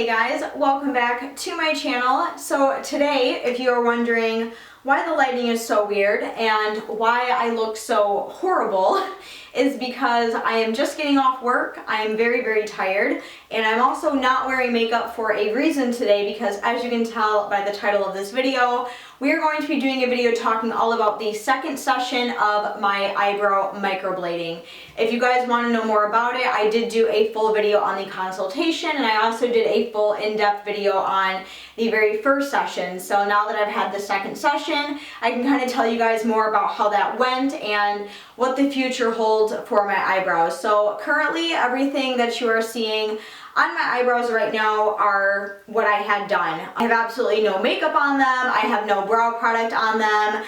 Hey guys, welcome back to my channel. So today, if you are wondering why the lighting is so weird and why I look so horrible, is because I am just getting off work. I am very tired, and I'm also not wearing makeup for a reason today because, as you can tell by the title of this video, we are going to be doing a video talking all about the second session of my eyebrow microblading. If you guys want to know more about it, I did do a full video on the consultation, and I also did a full in-depth video on the very first session. So now that I've had the second session, I can kind of tell you guys more about how that went and what the future holds for my eyebrows. So currently everything that you are seeing on my eyebrows right now are what I had done. I have absolutely no makeup on them, I have no brow product on them,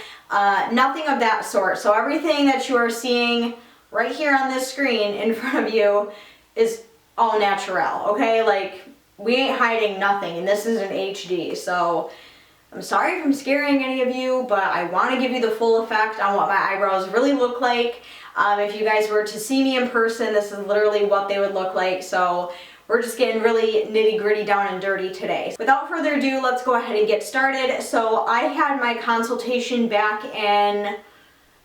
nothing of that sort. So everything that you are seeing right here on this screen in front of you is all natural, okay? Like, we ain't hiding nothing, and this is an HD, so I'm sorry if I'm scaring any of you, but I want to give you the full effect on what my eyebrows really look like. If you guys were to see me in person, this is literally what they would look like, so we're just getting really nitty-gritty down and dirty today. Without further ado, let's go ahead and get started. So I had my consultation back in,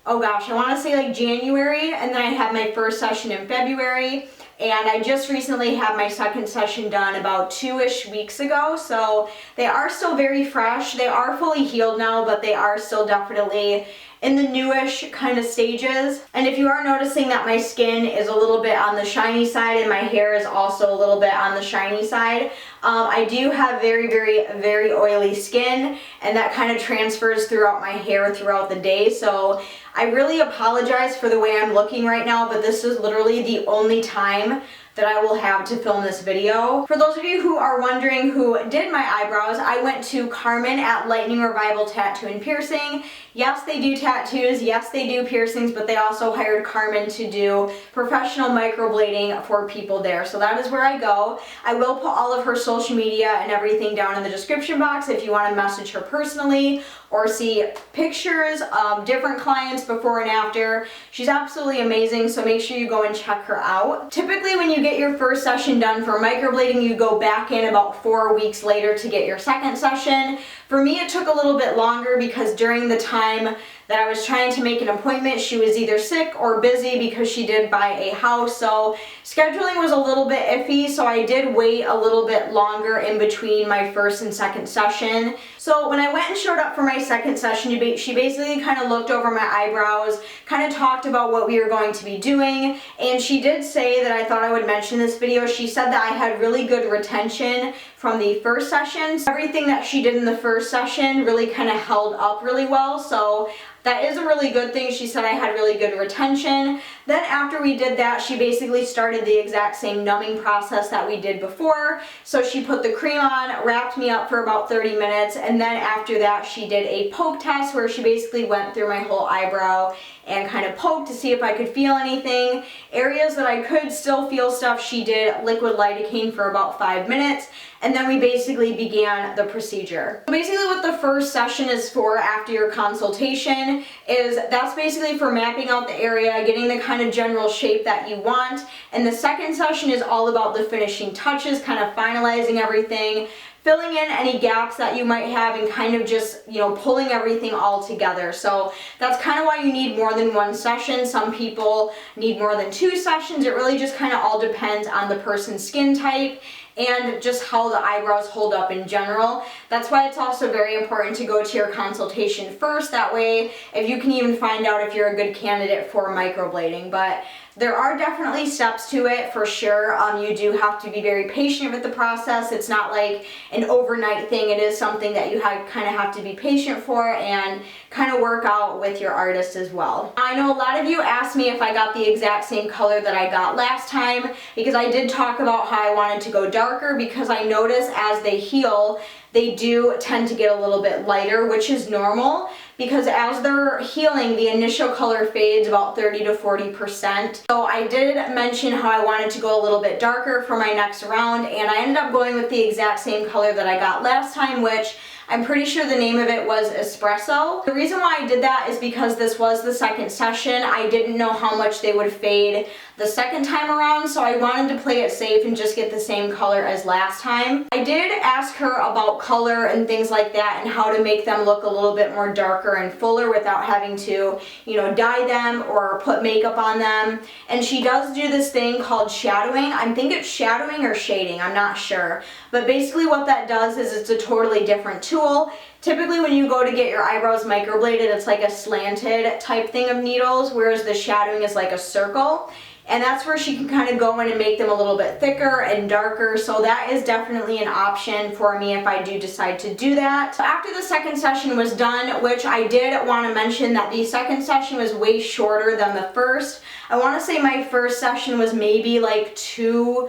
oh gosh, I want to say like January, and then I had my first session in February. And I just recently had my second session done about 2-ish weeks ago, so they are still very fresh. They are fully healed now, but they are still definitely in the newish kind of stages. And if you are noticing that my skin is a little bit on the shiny side and my hair is also a little bit on the shiny side, I do have very oily skin, and that kind of transfers throughout my hair throughout the day. So I really apologize for the way I'm looking right now, but this is literally the only time that I will have to film this video. For those of you who are wondering who did my eyebrows, I went to Carmen at Lightening Revival Tattoo and Piercing. Yes, they do tattoos, yes, they do piercings, but they also hired Carmen to do professional microblading for people there. So that is where I go. I will put all of her social media and everything down in the description box if you want to message her personally or see pictures of different clients before and after. She's absolutely amazing, so make sure you go and check her out. Typically when you get your first session done for microblading, you go back in about 4 weeks later to get your second session. For me, it took a little bit longer because during the time that I was trying to make an appointment, she was either sick or busy because she did buy a house, so scheduling was a little bit iffy, so I did wait a little bit longer in between my first and second session. So when I went and showed up for my second session, she basically kind of looked over my eyebrows, kind of talked about what we were going to be doing, and she did say that I thought I would mention in this video. She said that I had really good retention from the first session. So everything that she did in the first session really kind of held up really well, so that is a really good thing. She said I had really good retention. Then after we did that, she basically started the exact same numbing process that we did before. So she put the cream on, wrapped me up for about 30 minutes, and then after that she did a poke test where she basically went through my whole eyebrow and kind of poked to see if I could feel anything. Areas that I could still feel stuff, she did liquid lidocaine for about 5 minutes, and then we basically began the procedure. So basically what the first session is for after your consultation is that's basically for mapping out the area, getting the kind of general shape that you want, and the second session is all about the finishing touches, kind of finalizing everything, filling in any gaps that you might have, and kind of just, you know, pulling everything all together. So that's kind of why you need more than one session. Some people need more than 2 sessions. It really just kind of all depends on the person's skin type and just how the eyebrows hold up in general. That's why it's also very important to go to your consultation first. That way, if you can even find out if you're a good candidate for microblading. But there are definitely steps to it for sure. You do have to be very patient with the process. It's not like an overnight thing. It is something that you kind of have to be patient for and kind of work out with your artist as well. I know a lot of you asked me if I got the exact same color that I got last time, because I did talk about how I wanted to go darker, because I notice as they heal, they do tend to get a little bit lighter, which is normal, because as they're healing, the initial color fades about 30 to 40%. So I did mention how I wanted to go a little bit darker for my next round, and I ended up going with the exact same color that I got last time, which I'm pretty sure the name of it was Espresso. The reason why I did that is because this was the second session. I didn't know how much they would fade the second time around, so I wanted to play it safe and just get the same color as last time. I did ask her about color and things like that and how to make them look a little bit more darker and fuller without having to, you know, dye them or put makeup on them. And she does do this thing called shadowing. I think it's shadowing or shading, I'm not sure. But basically what that does is it's a totally different tool. Typically when you go to get your eyebrows microbladed, it's like a slanted type thing of needles, whereas the shadowing is like a circle. And that's where she can kind of go in and make them a little bit thicker and darker. So that is definitely an option for me if I do decide to do that. So after the second session was done, which I did want to mention that the second session was way shorter than the first. I want to say my first session was maybe like 2.5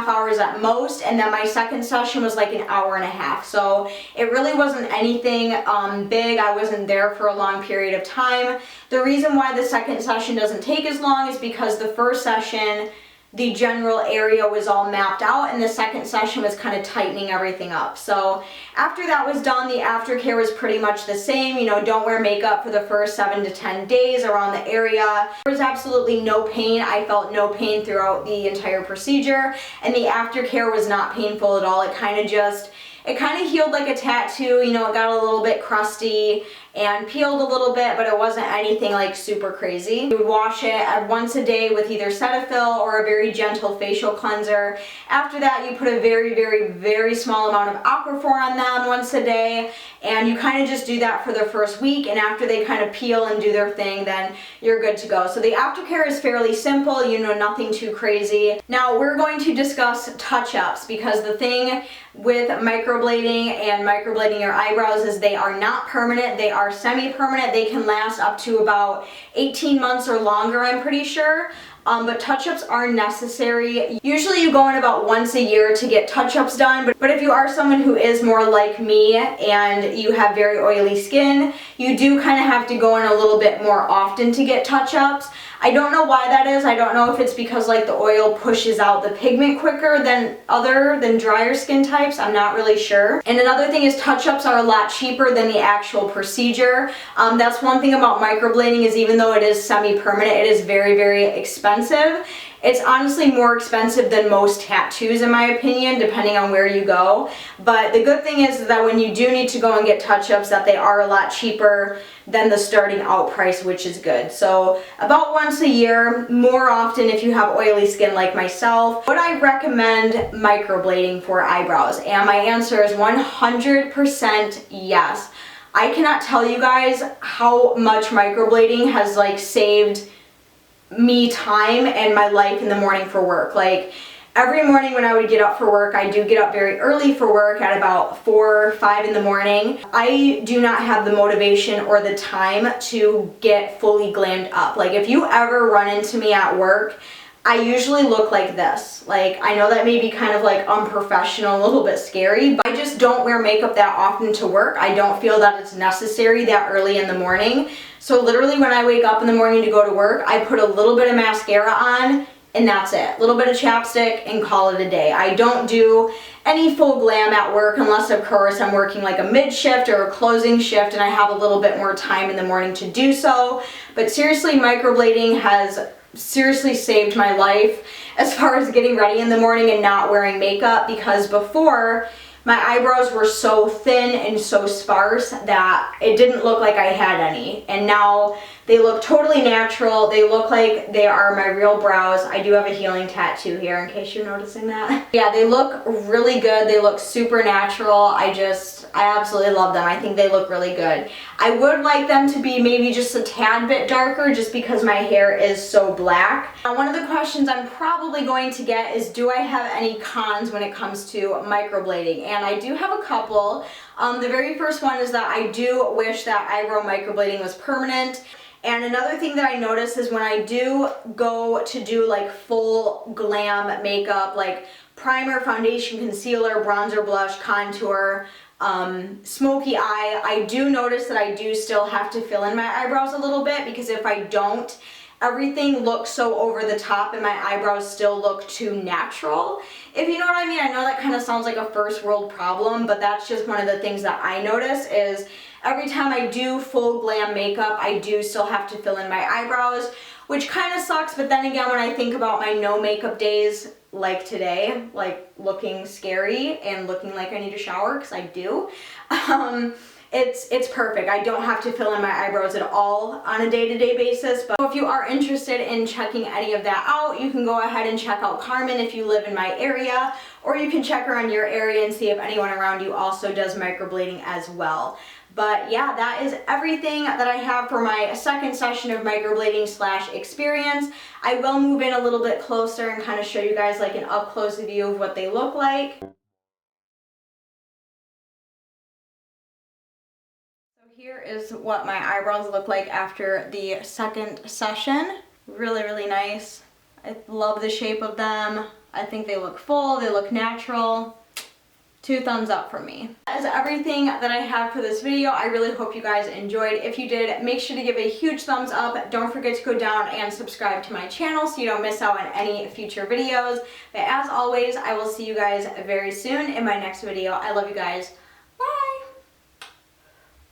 hours at most, and then my second session was like 1.5 hours. So it really wasn't anything big. I wasn't there for a long period of time. The reason why the second session doesn't take as long is because the first session, the general area was all mapped out, and the second session was kind of tightening everything up. So after that was done, the aftercare was pretty much the same. You know, don't wear makeup for the first 7 to 10 days around the area. There was absolutely no pain. I felt no pain throughout the entire procedure, and the aftercare was not painful at all. It kind of healed like a tattoo. You know, it got a little bit crusty and peeled a little bit, but it wasn't anything like super crazy. You would wash it once a day with either Cetaphil or a very gentle facial cleanser. After that, you put a very, very, very small amount of Aquaphor on them once a day, and you kind of just do that for the first week, and after they kind of peel and do their thing, then you're good to go. So the aftercare is fairly simple, you know, nothing too crazy. Now we're going to discuss touch-ups, because the thing with microblading and microblading your eyebrows is they are not permanent, they are semi-permanent. They can last up to about 18 months or longer, I'm pretty sure. But touch-ups are necessary. Usually you go in about once a year to get touch-ups done, but if you are someone who is more like me and you have very oily skin, you do kind of have to go in a little bit more often to get touch-ups. I don't know why that is. I don't know if it's because like the oil pushes out the pigment quicker than drier skin types. I'm not really sure. And another thing is touch-ups are a lot cheaper than the actual procedure. That's one thing about microblading is even though it is semi-permanent, it is very, very expensive. It's honestly more expensive than most tattoos in my opinion, depending on where you go. But the good thing is that when you do need to go and get touch-ups, that they are a lot cheaper than the starting out price, which is good. So about once a year, more often if you have oily skin like myself. Would I recommend microblading for eyebrows? And my answer is 100% yes. I cannot tell you guys how much microblading has like saved me time and my life in the morning for work. Like every morning when I would get up for work, I do get up very early for work at about 4 or 5 in the morning. I do not have the motivation or the time to get fully glammed up. Like if you ever run into me at work, I usually look like this. Like I know that may be kind of like unprofessional, a little bit scary, but I just don't wear makeup that often to work. I don't feel that it's necessary that early in the morning. So literally when I wake up in the morning to go to work, I put a little bit of mascara on and that's it. A little bit of chapstick and call it a day. I don't do any full glam at work unless of course I'm working like a mid shift or a closing shift and I have a little bit more time in the morning to do so. But seriously, microblading has seriously saved my life as far as getting ready in the morning and not wearing makeup, because before my eyebrows were so thin and so sparse that it didn't look like I had any, and now they look totally natural. They look like they are my real brows. I do have a healing tattoo here in case you're noticing that. Yeah, they look really good. They look super natural. I absolutely love them. I think they look really good. I would like them to be maybe just a tad bit darker just because my hair is so black. Now, one of the questions I'm probably going to get is, do I have any cons when it comes to microblading? And I do have a couple. The very first one is that I do wish that eyebrow microblading was permanent. And another thing that I notice is when I do go to do like full glam makeup, like primer, foundation, concealer, bronzer, blush, contour, smoky eye, I do notice that I do still have to fill in my eyebrows a little bit, because if I don't, everything looks so over the top and my eyebrows still look too natural. If you know what I mean. I know that kind of sounds like a first world problem, but that's just one of the things that I notice is every time I do full glam makeup, I do still have to fill in my eyebrows, which kind of sucks, but then again, when I think about my no makeup days like today, like looking scary and looking like I need a shower, because I do, it's perfect. I don't have to fill in my eyebrows at all on a day-to-day basis. But if you are interested in checking any of that out, you can go ahead and check out Carmen if you live in my area, or you can check around your area and see if anyone around you also does microblading as well. But yeah, that is everything that I have for my second session of microblading / experience. I will move in a little bit closer and kind of show you guys like an up close view of what they look like. Here is what my eyebrows look like after the second session. Really, really nice. I love the shape of them. I think they look full, they look natural. 2 thumbs up from me. That is everything that I have for this video. I really hope you guys enjoyed. If you did, make sure to give a huge thumbs up. Don't forget to go down and subscribe to my channel so you don't miss out on any future videos. But as always, I will see you guys very soon in my next video. I love you guys.